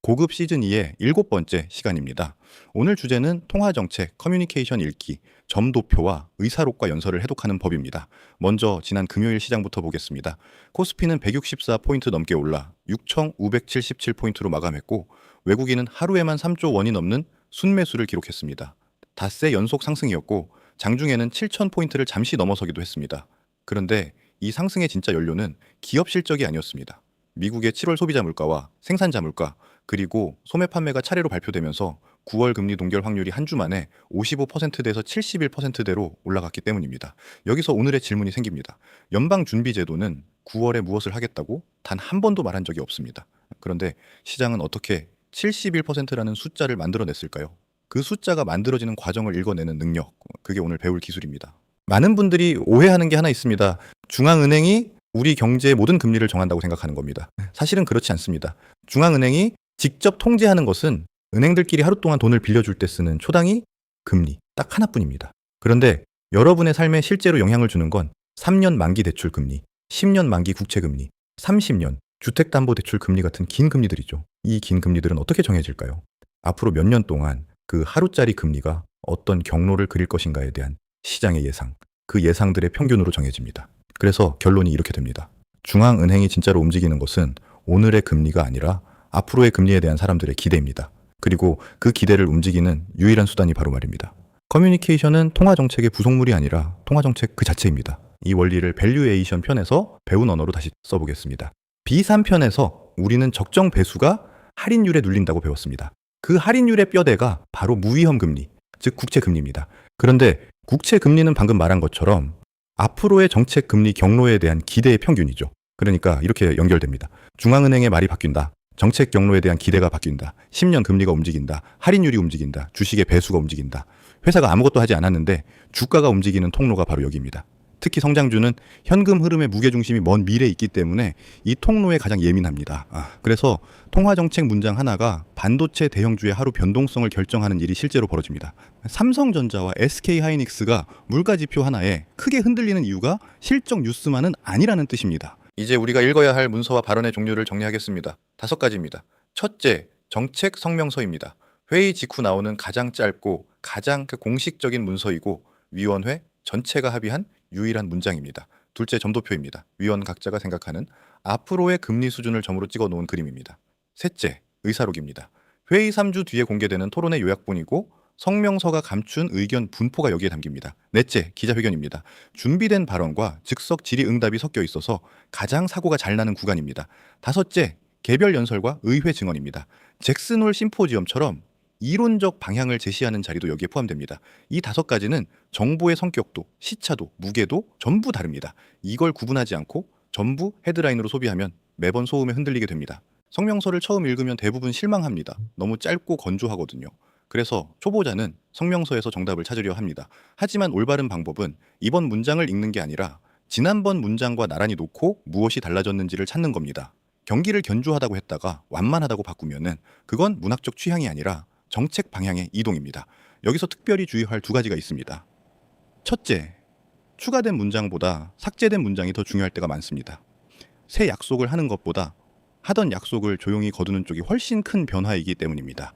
고급 시즌 2의 7번째 시간입니다. 오늘 주제는 통화정책, 커뮤니케이션 읽기, 점도표와 의사록과 연설을 해독하는 법입니다. 먼저 지난 금요일 시장부터 보겠습니다. 코스피는 164포인트 넘게 올라 6,577포인트로 마감했고 외국인은 하루에만 3조 원이 넘는 순매수를 기록했습니다. 닷새 연속 상승이었고 장중에는 7,000포인트를 잠시 넘어서기도 했습니다. 그런데 이 상승의 진짜 연료는 기업 실적이 아니었습니다. 미국의 7월 소비자 물가와 생산자 물가, 그리고 소매 판매가 차례로 발표되면서 9월 금리 동결 확률이 한 주 만에 55%대에서 71%대로 올라갔기 때문입니다. 여기서 오늘의 질문이 생깁니다. 연방준비제도는 9월에 무엇을 하겠다고 단 한 번도 말한 적이 없습니다. 그런데 시장은 어떻게 71%라는 숫자를 만들어냈을까요? 그 숫자가 만들어지는 과정을 읽어내는 능력, 그게 오늘 배울 기술입니다. 많은 분들이 오해하는 게 하나 있습니다. 중앙은행이 우리 경제의 모든 금리를 정한다고 생각하는 겁니다. 사실은 그렇지 않습니다. 중앙은행이 직접 통제하는 것은 은행들끼리 하루 동안 돈을 빌려줄 때 쓰는 초당이 금리 딱 하나뿐입니다. 그런데 여러분의 삶에 실제로 영향을 주는 건 3년 만기 대출 금리, 10년 만기 국채 금리, 30년 주택담보대출 금리 같은 긴 금리들이죠. 이 긴 금리들은 어떻게 정해질까요? 앞으로 몇 년 동안 그 하루짜리 금리가 어떤 경로를 그릴 것인가에 대한 시장의 예상, 그 예상들의 평균으로 정해집니다. 그래서 결론이 이렇게 됩니다. 중앙은행이 진짜로 움직이는 것은 오늘의 금리가 아니라 앞으로의 금리에 대한 사람들의 기대입니다. 그리고 그 기대를 움직이는 유일한 수단이 바로 말입니다. 커뮤니케이션은 통화정책의 부속물이 아니라 통화정책 그 자체입니다. 이 원리를 밸류에이션 편에서 배운 언어로 다시 써보겠습니다. B3편에서 우리는 적정 배수가 할인율에 눌린다고 배웠습니다. 그 할인율의 뼈대가 바로 무위험 금리, 즉 국채 금리입니다. 그런데 국채 금리는 방금 말한 것처럼 앞으로의 정책 금리 경로에 대한 기대의 평균이죠. 그러니까 이렇게 연결됩니다. 중앙은행의 말이 바뀐다. 정책 경로에 대한 기대가 바뀐다. 10년 금리가 움직인다. 할인율이 움직인다. 주식의 배수가 움직인다. 회사가 아무것도 하지 않았는데 주가가 움직이는 통로가 바로 여기입니다. 특히 성장주는 현금 흐름의 무게중심이 먼 미래에 있기 때문에 이 통로에 가장 예민합니다. 그래서 통화정책 문장 하나가 반도체 대형주의 하루 변동성을 결정하는 일이 실제로 벌어집니다. 삼성전자와 SK하이닉스가 물가지표 하나에 크게 흔들리는 이유가 실적 뉴스만은 아니라는 뜻입니다. 이제 우리가 읽어야 할 문서와 발언의 종류를 정리하겠습니다. 5가지입니다. 첫째, 정책 성명서입니다. 회의 직후 나오는 가장 짧고 가장 공식적인 문서이고 위원회 전체가 합의한 유일한 문장입니다. 둘째, 점도표입니다. 위원 각자가 생각하는 앞으로의 금리 수준을 점으로 찍어 놓은 그림입니다. 셋째, 의사록입니다. 회의 3주 뒤에 공개되는 토론의 요약본이고 성명서가 감춘 의견 분포가 여기에 담깁니다. 넷째, 기자회견입니다. 준비된 발언과 즉석 질의응답이 섞여 있어서 가장 사고가 잘 나는 구간입니다. 다섯째, 개별 연설과 의회 증언입니다. 잭슨홀 심포지엄처럼 이론적 방향을 제시하는 자리도 여기에 포함됩니다. 이 5가지는 정보의 성격도, 시차도, 무게도 전부 다릅니다. 이걸 구분하지 않고 전부 헤드라인으로 소비하면 매번 소음에 흔들리게 됩니다. 성명서를 처음 읽으면 대부분 실망합니다. 너무 짧고 건조하거든요. 그래서 초보자는 성명서에서 정답을 찾으려 합니다. 하지만 올바른 방법은 이번 문장을 읽는 게 아니라 지난번 문장과 나란히 놓고 무엇이 달라졌는지를 찾는 겁니다. 경기를 견조하다고 했다가 완만하다고 바꾸면은 그건 문학적 취향이 아니라 정책 방향의 이동입니다. 여기서 특별히 주의할 2가지가 있습니다. 첫째, 추가된 문장보다 삭제된 문장이 더 중요할 때가 많습니다. 새 약속을 하는 것보다 하던 약속을 조용히 거두는 쪽이 훨씬 큰 변화이기 때문입니다.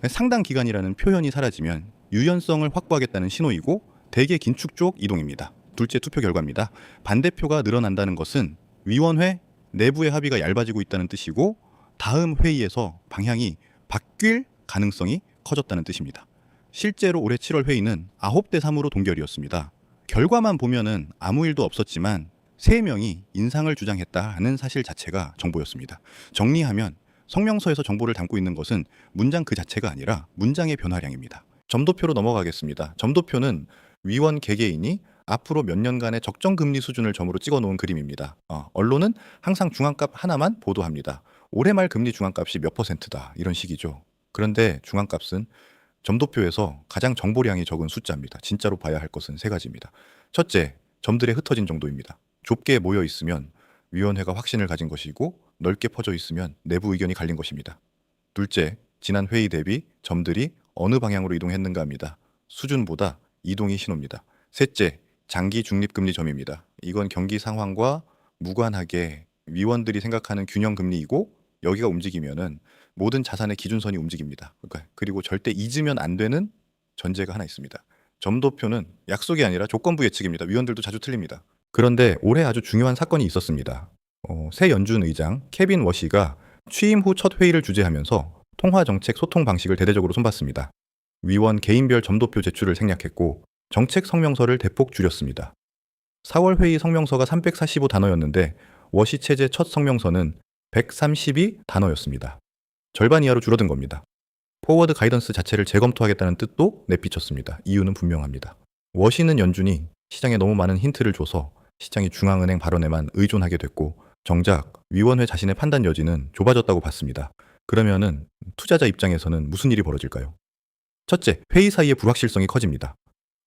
상당 기간이라는 표현이 사라지면 유연성을 확보하겠다는 신호이고 대개 긴축 쪽 이동입니다. 둘째, 투표 결과입니다. 반대표가 늘어난다는 것은 위원회 내부의 합의가 얇아지고 있다는 뜻이고 다음 회의에서 방향이 바뀔 가능성이 커졌다는 뜻입니다. 실제로 올해 7월 회의는 9대 3으로 동결이었습니다. 결과만 보면은 아무 일도 없었지만 3명이 인상을 주장했다는 사실 자체가 정보였습니다. 정리하면 성명서에서 정보를 담고 있는 것은 문장 그 자체가 아니라 문장의 변화량입니다. 점도표로 넘어가겠습니다. 점도표는 위원 개개인이 앞으로 몇 년간의 적정 금리 수준을 점으로 찍어 놓은 그림입니다. 언론은 항상 중앙값 하나만 보도합니다. 올해 말 금리 중앙값이 몇 %다 이런 식이죠. 그런데 중앙값은 점도표에서 가장 정보량이 적은 숫자입니다. 진짜로 봐야 할 것은 3가지입니다. 첫째, 점들의 흩어진 정도입니다. 좁게 모여 있으면 위원회가 확신을 가진 것이고 넓게 퍼져 있으면 내부 의견이 갈린 것입니다. 둘째, 지난 회의 대비 점들이 어느 방향으로 이동했는가 합니다. 수준보다 이동이 신호입니다. 셋째, 장기 중립금리 점입니다. 이건 경기 상황과 무관하게 위원들이 생각하는 균형 금리이고 여기가 움직이면은 모든 자산의 기준선이 움직입니다. 그리고 절대 잊으면 안 되는 전제가 하나 있습니다. 점도표는 약속이 아니라 조건부 예측입니다. 위원들도 자주 틀립니다. 그런데 올해 아주 중요한 사건이 있었습니다. 새 연준 의장 케빈 워시가 취임 후 첫 회의를 주재하면서 통화정책 소통 방식을 대대적으로 손봤습니다. 위원 개인별 점도표 제출을 생략했고 정책 성명서를 대폭 줄였습니다. 4월 회의 성명서가 345단어였는데 워시 체제 첫 성명서는 132단어였습니다. 절반 이하로 줄어든 겁니다. 포워드 가이던스 자체를 재검토하겠다는 뜻도 내비쳤습니다. 이유는 분명합니다. 워시는 연준이 시장에 너무 많은 힌트를 줘서 시장이 중앙은행 발언에만 의존하게 됐고 정작 위원회 자신의 판단 여지는 좁아졌다고 봤습니다. 그러면은 투자자 입장에서는 무슨 일이 벌어질까요? 첫째, 회의 사이의 불확실성이 커집니다.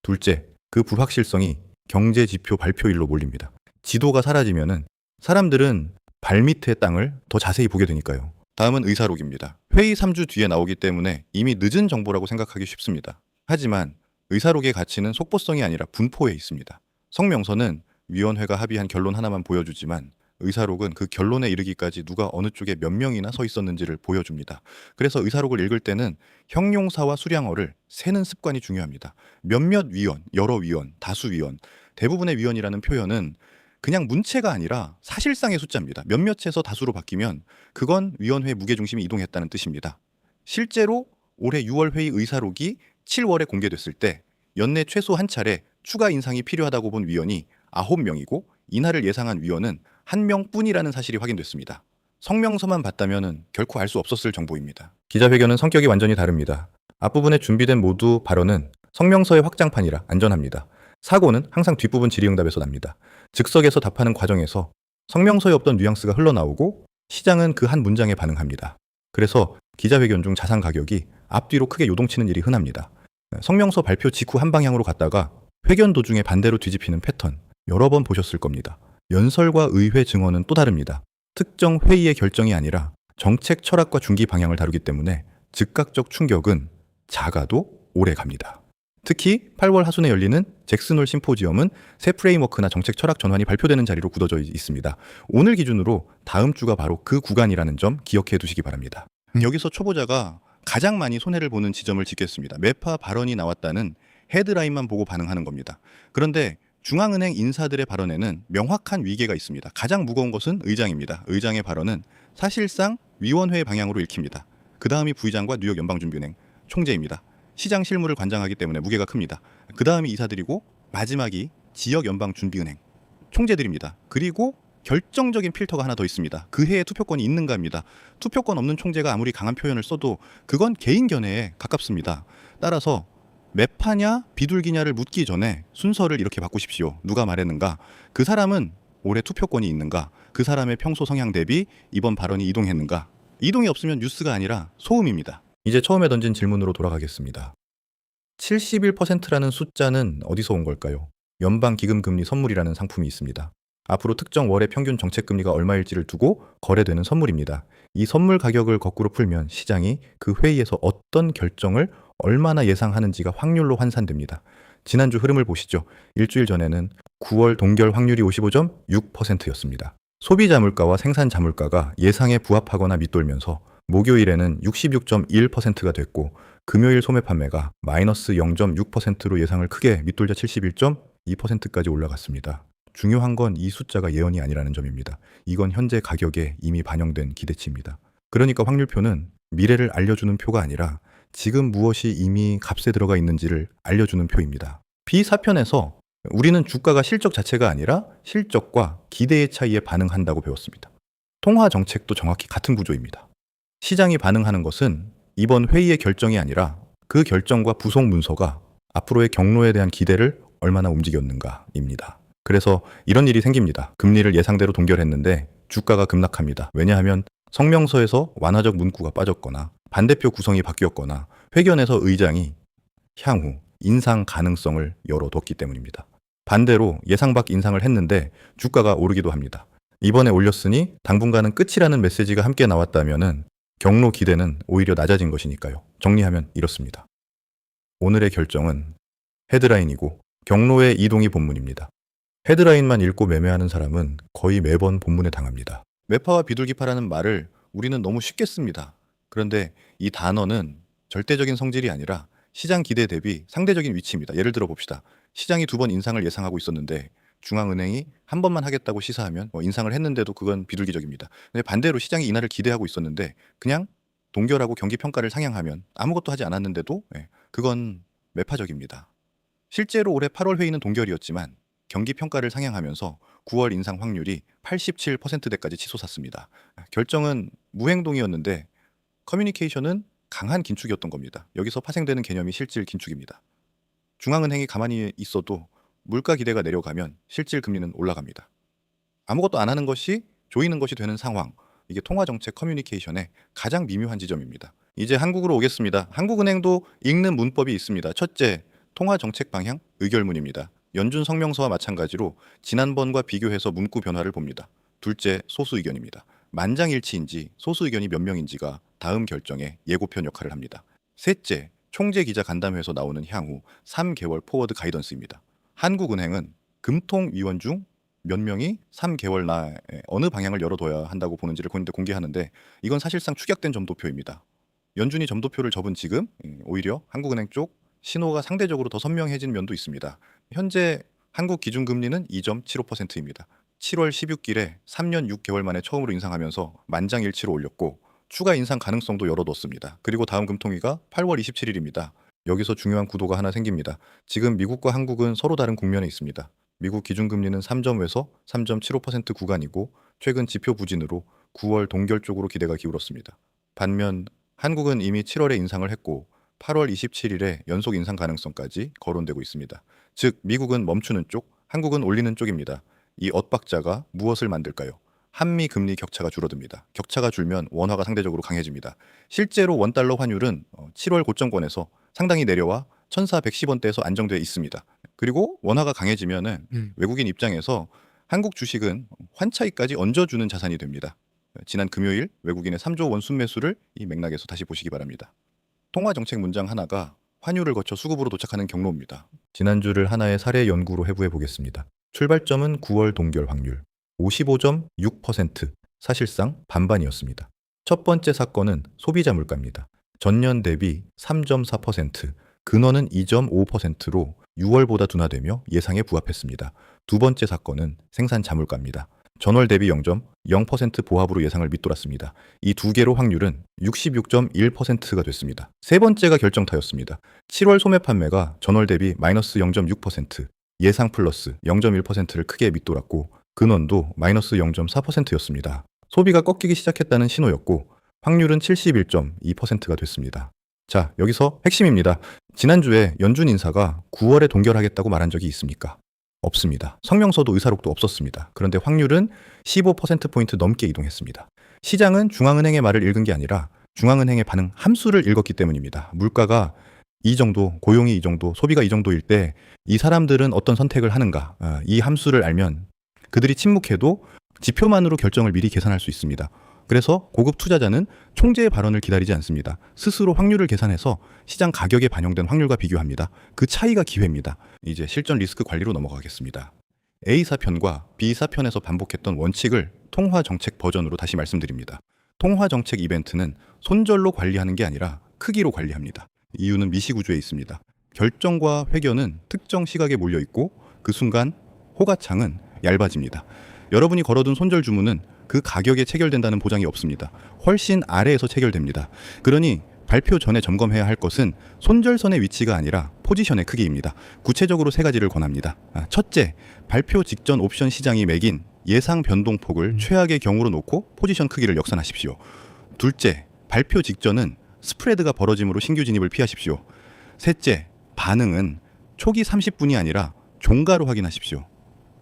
둘째, 그 불확실성이 경제 지표 발표일로 몰립니다. 지도가 사라지면은 사람들은 발밑의 땅을 더 자세히 보게 되니까요. 다음은 의사록입니다. 회의 3주 뒤에 나오기 때문에 이미 늦은 정보라고 생각하기 쉽습니다. 하지만 의사록의 가치는 속보성이 아니라 분포에 있습니다. 성명서는 위원회가 합의한 결론 하나만 보여주지만 의사록은 그 결론에 이르기까지 누가 어느 쪽에 몇 명이나 서 있었는지를 보여줍니다. 그래서 의사록을 읽을 때는 형용사와 수량어를 세는 습관이 중요합니다. 몇몇 위원, 여러 위원, 다수 위원, 대부분의 위원이라는 표현은 그냥 문체가 아니라 사실상의 숫자입니다. 몇몇에서 다수로 바뀌면 그건 위원회 무게중심이 이동했다는 뜻입니다. 실제로 올해 6월 회의 의사록이 7월에 공개됐을 때 연내 최소 한 차례 추가 인상이 필요하다고 본 위원이 9명이고 이날을 예상한 위원은 1명뿐이라는 사실이 확인됐습니다. 성명서만 봤다면 결코 알 수 없었을 정보입니다. 기자회견은 성격이 완전히 다릅니다. 앞부분에 준비된 모두 발언은 성명서의 확장판이라 안전합니다. 사고는 항상 뒷부분 질의응답에서 납니다. 즉석에서 답하는 과정에서 성명서에 없던 뉘앙스가 흘러나오고 시장은 그 한 문장에 반응합니다. 그래서 기자회견 중 자산 가격이 앞뒤로 크게 요동치는 일이 흔합니다. 성명서 발표 직후 한 방향으로 갔다가 회견 도중에 반대로 뒤집히는 패턴 여러 번 보셨을 겁니다. 연설과 의회 증언은 또 다릅니다. 특정 회의의 결정이 아니라 정책 철학과 중기 방향을 다루기 때문에 즉각적 충격은 작아도 오래 갑니다. 특히 8월 하순에 열리는 잭슨홀 심포지엄은 새 프레임워크나 정책 철학 전환이 발표되는 자리로 굳어져 있습니다. 오늘 기준으로 다음 주가 바로 그 구간이라는 점 기억해 두시기 바랍니다. 여기서 초보자가 가장 많이 손해를 보는 지점을 짚겠습니다. 매파 발언이 나왔다는 헤드라인만 보고 반응하는 겁니다. 그런데 중앙은행 인사들의 발언에는 명확한 위계가 있습니다. 가장 무거운 것은 의장입니다. 의장의 발언은 사실상 위원회의 방향으로 읽힙니다. 그 다음이 부의장과 뉴욕 연방준비은행 총재입니다. 시장 실무를 관장하기 때문에 무게가 큽니다. 그 다음이 이사들이고 마지막이 지역 연방준비은행 총재들입니다. 그리고 결정적인 필터가 하나 더 있습니다. 그 해에 투표권이 있는가입니다. 투표권 없는 총재가 아무리 강한 표현을 써도 그건 개인 견해에 가깝습니다. 따라서 매파냐 비둘기냐를 묻기 전에 순서를 이렇게 바꾸십시오. 누가 말했는가? 그 사람은 올해 투표권이 있는가? 그 사람의 평소 성향 대비 이번 발언이 이동했는가? 이동이 없으면 뉴스가 아니라 소음입니다. 이제 처음에 던진 질문으로 돌아가겠습니다. 71%라는 숫자는 어디서 온 걸까요? 연방기금금리 선물이라는 상품이 있습니다. 앞으로 특정 월의 평균 정책금리가 얼마일지를 두고 거래되는 선물입니다. 이 선물 가격을 거꾸로 풀면 시장이 그 회의에서 어떤 결정을 얼마나 예상하는지가 확률로 환산됩니다. 지난주 흐름을 보시죠. 일주일 전에는 9월 동결 확률이 55.6%였습니다. 소비자 물가와 생산자 물가가 예상에 부합하거나 밑돌면서 목요일에는 66.1%가 됐고 금요일 소매 판매가 마이너스 0.6%로 예상을 크게 밑돌자 71.2%까지 올라갔습니다. 중요한 건 이 숫자가 예언이 아니라는 점입니다. 이건 현재 가격에 이미 반영된 기대치입니다. 그러니까 확률표는 미래를 알려주는 표가 아니라 지금 무엇이 이미 값에 들어가 있는지를 알려주는 표입니다. B4편에서 우리는 주가가 실적 자체가 아니라 실적과 기대의 차이에 반응한다고 배웠습니다. 통화 정책도 정확히 같은 구조입니다. 시장이 반응하는 것은 이번 회의의 결정이 아니라 그 결정과 부속 문서가 앞으로의 경로에 대한 기대를 얼마나 움직였는가입니다. 그래서 이런 일이 생깁니다. 금리를 예상대로 동결했는데 주가가 급락합니다. 왜냐하면 성명서에서 완화적 문구가 빠졌거나 반대표 구성이 바뀌었거나 회견에서 의장이 향후 인상 가능성을 열어뒀기 때문입니다. 반대로 예상 밖 인상을 했는데 주가가 오르기도 합니다. 이번에 올렸으니 당분간은 끝이라는 메시지가 함께 나왔다면 경로 기대는 오히려 낮아진 것이니까요. 정리하면 이렇습니다. 오늘의 결정은 헤드라인이고 경로의 이동이 본문입니다. 헤드라인만 읽고 매매하는 사람은 거의 매번 본문에 당합니다. 매파와 비둘기파라는 말을 우리는 너무 쉽게 씁니다. 그런데 이 단어는 절대적인 성질이 아니라 시장 기대 대비 상대적인 위치입니다. 예를 들어 봅시다. 시장이 2번 인상을 예상하고 있었는데 중앙은행이 한 번만 하겠다고 시사하면 인상을 했는데도 그건 비둘기적입니다. 근데 반대로 시장이 인하를 기대하고 있었는데 그냥 동결하고 경기 평가를 상향하면 아무것도 하지 않았는데도 그건 매파적입니다. 실제로 올해 8월 회의는 동결이었지만 경기 평가를 상향하면서 9월 인상 확률이 87%대까지 치솟았습니다. 결정은 무행동이었는데 커뮤니케이션은 강한 긴축이었던 겁니다. 여기서 파생되는 개념이 실질 긴축입니다. 중앙은행이 가만히 있어도 물가 기대가 내려가면 실질 금리는 올라갑니다. 아무것도 안 하는 것이 조이는 것이 되는 상황. 이게 통화정책 커뮤니케이션의 가장 미묘한 지점입니다. 이제 한국으로 오겠습니다. 한국은행도 읽는 문법이 있습니다. 첫째, 통화정책 방향 의결문입니다. 연준 성명서와 마찬가지로 지난번과 비교해서 문구 변화를 봅니다. 둘째, 소수 의견입니다. 만장일치인지 소수 의견이 몇 명인지가 다음 결정에 예고편 역할을 합니다. 셋째, 총재 기자 간담회에서 나오는 향후 3개월 포워드 가이던스입니다. 한국은행은 금통위원 중 몇 명이 3개월 나에 어느 방향을 열어둬야 한다고 보는지를 공개하는데 이건 사실상 축약된 점도표입니다. 연준이 점도표를 접은 지금 오히려 한국은행 쪽 신호가 상대적으로 더 선명해진 면도 있습니다. 현재 한국 기준금리는 2.75%입니다. 7월 16일에 3년 6개월 만에 처음으로 인상하면서 만장일치로 올렸고 추가 인상 가능성도 열어뒀습니다. 그리고 다음 금통위가 8월 27일입니다. 여기서 중요한 구도가 하나 생깁니다. 지금 미국과 한국은 서로 다른 국면에 있습니다. 미국 기준금리는 3점에서 3.75% 구간이고 최근 지표 부진으로 9월 동결 쪽으로 기대가 기울었습니다. 반면 한국은 이미 7월에 인상을 했고 8월 27일에 연속 인상 가능성까지 거론되고 있습니다. 즉 미국은 멈추는 쪽, 한국은 올리는 쪽입니다. 이 엇박자가 무엇을 만들까요? 한미 금리 격차가 줄어듭니다. 격차가 줄면 원화가 상대적으로 강해집니다. 실제로 원달러 환율은 7월 고점권에서 상당히 내려와 1,410원대에서 안정돼 있습니다. 그리고 원화가 강해지면은 외국인 입장에서 한국 주식은 환차익까지 얹어주는 자산이 됩니다. 지난 금요일 외국인의 3조 원 순매수를 이 맥락에서 다시 보시기 바랍니다. 통화정책 문장 하나가 환율을 거쳐 수급으로 도착하는 경로입니다. 지난주를 하나의 사례 연구로 해부해 보겠습니다. 출발점은 9월 동결 확률 55.6%, 사실상 반반이었습니다. 첫 번째 사건은 소비자 물가입니다. 전년 대비 3.4%, 근원은 2.5%로 6월보다 둔화되며 예상에 부합했습니다. 두 번째 사건은 생산 자물가입니다. 전월 대비 0.0% 보합으로 예상을 밑돌았습니다. 이 두 개로 확률은 66.1%가 됐습니다. 세 번째가 결정타였습니다. 7월 소매 판매가 전월 대비 마이너스 0.6%, 예상 플러스 0.1%를 크게 밑돌았고 근원도 마이너스 0.4%였습니다. 소비가 꺾이기 시작했다는 신호였고 확률은 71.2%가 됐습니다. 자, 여기서 핵심입니다. 지난주에 연준 인사가 9월에 동결하겠다고 말한 적이 있습니까? 없습니다. 성명서도 의사록도 없었습니다. 그런데 확률은 15%포인트 넘게 이동했습니다. 시장은 중앙은행의 말을 읽은 게 아니라 중앙은행의 반응 함수를 읽었기 때문입니다. 물가가 이 정도, 고용이 이 정도, 소비가 이 정도일 때 이 사람들은 어떤 선택을 하는가, 이 함수를 알면 그들이 침묵해도 지표만으로 결정을 미리 계산할 수 있습니다. 그래서 고급 투자자는 총재의 발언을 기다리지 않습니다. 스스로 확률을 계산해서 시장 가격에 반영된 확률과 비교합니다. 그 차이가 기회입니다. 이제 실전 리스크 관리로 넘어가겠습니다. A사편과 B사편에서 반복했던 원칙을 통화정책 버전으로 다시 말씀드립니다. 통화정책 이벤트는 손절로 관리하는 게 아니라 크기로 관리합니다. 이유는 미시구조에 있습니다. 결정과 회견은 특정 시각에 몰려있고 그 순간 호가창은 얇아집니다. 여러분이 걸어둔 손절 주문은 그 가격에 체결된다는 보장이 없습니다. 훨씬 아래에서 체결됩니다. 그러니 발표 전에 점검해야 할 것은 손절선의 위치가 아니라 포지션의 크기입니다. 구체적으로 세 가지를 권합니다. 첫째, 발표 직전 옵션 시장이 매긴 예상 변동폭을 최악의 경우로 놓고 포지션 크기를 역산하십시오. 둘째, 발표 직전은 스프레드가 벌어짐으로 신규 진입을 피하십시오. 셋째, 반응은 초기 30분이 아니라 종가로 확인하십시오.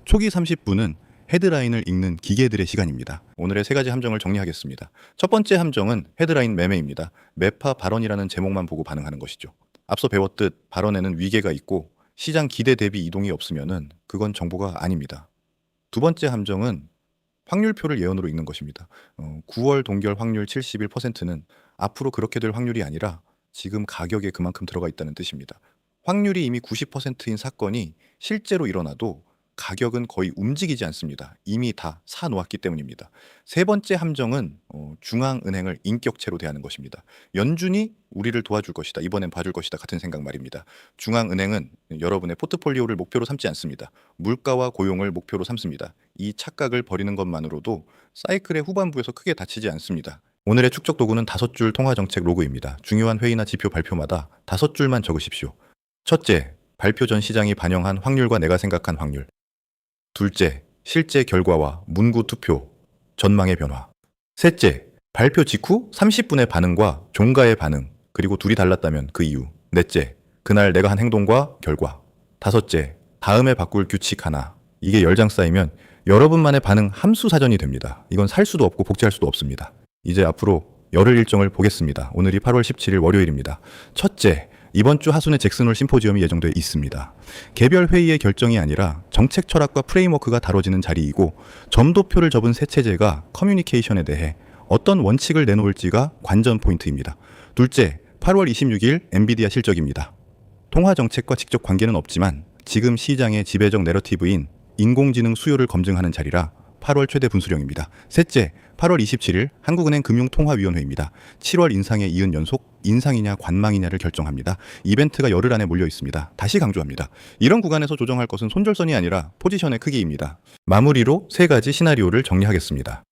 초기 30분은 헤드라인을 읽는 기계들의 시간입니다. 오늘의 세 가지 함정을 정리하겠습니다. 첫 번째 함정은 헤드라인 매매입니다. 매파 발언이라는 제목만 보고 반응하는 것이죠. 앞서 배웠듯 발언에는 위계가 있고 시장 기대 대비 이동이 없으면은 그건 정보가 아닙니다. 두 번째 함정은 확률표를 예언으로 읽는 것입니다. 9월 동결 확률 71%는 앞으로 그렇게 될 확률이 아니라 지금 가격에 그만큼 들어가 있다는 뜻입니다. 확률이 이미 90%인 사건이 실제로 일어나도 가격은 거의 움직이지 않습니다. 이미 다 사놓았기 때문입니다. 세 번째 함정은 중앙은행을 인격체로 대하는 것입니다. 연준이 우리를 도와줄 것이다. 이번엔 봐줄 것이다. 같은 생각 말입니다. 중앙은행은 여러분의 포트폴리오를 목표로 삼지 않습니다. 물가와 고용을 목표로 삼습니다. 이 착각을 버리는 것만으로도 사이클의 후반부에서 크게 다치지 않습니다. 오늘의 축적 도구는 5줄 통화정책 로그입니다. 중요한 회의나 지표 발표마다 5줄만 적으십시오. 첫째, 발표 전 시장이 반영한 확률과 내가 생각한 확률. 둘째, 실제 결과와 문구 투표, 전망의 변화. 셋째, 발표 직후 30분의 반응과 종가의 반응, 그리고 둘이 달랐다면 그 이유. 넷째, 그날 내가 한 행동과 결과. 다섯째, 다음에 바꿀 규칙 하나. 이게 10장 쌓이면 여러분만의 반응 함수 사전이 됩니다. 이건 살 수도 없고 복제할 수도 없습니다. 이제 앞으로 열흘 일정을 보겠습니다. 오늘이 8월 17일 월요일입니다. 첫째, 이번 주 하순에 잭슨홀 심포지엄이 예정돼 있습니다. 개별 회의의 결정이 아니라 정책 철학과 프레임워크가 다뤄지는 자리이고 점도표를 접은 새 체제가 커뮤니케이션에 대해 어떤 원칙을 내놓을지가 관전 포인트입니다. 둘째, 8월 26일 엔비디아 실적입니다. 통화 정책과 직접 관계는 없지만 지금 시장의 지배적 내러티브인 인공지능 수요를 검증하는 자리라 8월 최대 분수령입니다. 셋째, 8월 27일 한국은행 금융통화위원회입니다. 7월 인상에 이은 연속 인상이냐 관망이냐를 결정합니다. 이벤트가 열흘 안에 몰려 있습니다. 다시 강조합니다. 이런 구간에서 조정할 것은 손절선이 아니라 포지션의 크기입니다. 마무리로 세 가지 시나리오를 정리하겠습니다.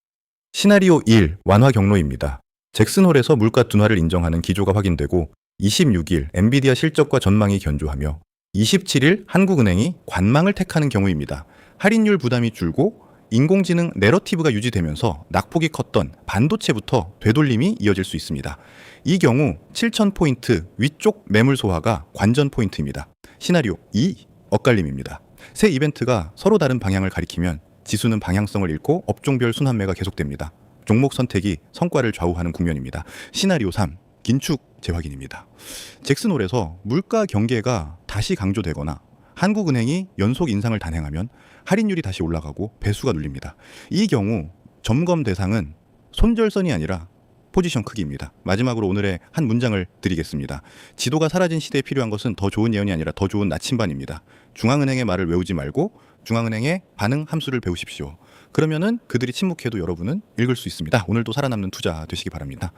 시나리오 1, 완화 경로입니다. 잭슨홀에서 물가 둔화를 인정하는 기조가 확인되고 26일 엔비디아 실적과 전망이 견조하며 27일 한국은행이 관망을 택하는 경우입니다. 할인율 부담이 줄고 인공지능 내러티브가 유지되면서 낙폭이 컸던 반도체부터 되돌림이 이어질 수 있습니다. 이 경우 7,000포인트 위쪽 매물 소화가 관전 포인트입니다. 시나리오 2, 엇갈림입니다. 새 이벤트가 서로 다른 방향을 가리키면 지수는 방향성을 잃고 업종별 순환매가 계속됩니다. 종목 선택이 성과를 좌우하는 국면입니다. 시나리오 3, 긴축 재확인입니다. 잭슨홀에서 물가 경계가 다시 강조되거나 한국은행이 연속 인상을 단행하면 할인율이 다시 올라가고 배수가 눌립니다. 이 경우 점검 대상은 손절선이 아니라 포지션 크기입니다. 마지막으로 오늘의 한 문장을 드리겠습니다. 지도가 사라진 시대에 필요한 것은 더 좋은 예언이 아니라 더 좋은 나침반입니다. 중앙은행의 말을 외우지 말고 중앙은행의 반응 함수를 배우십시오. 그러면은 그들이 침묵해도 여러분은 읽을 수 있습니다. 오늘도 살아남는 투자 되시기 바랍니다.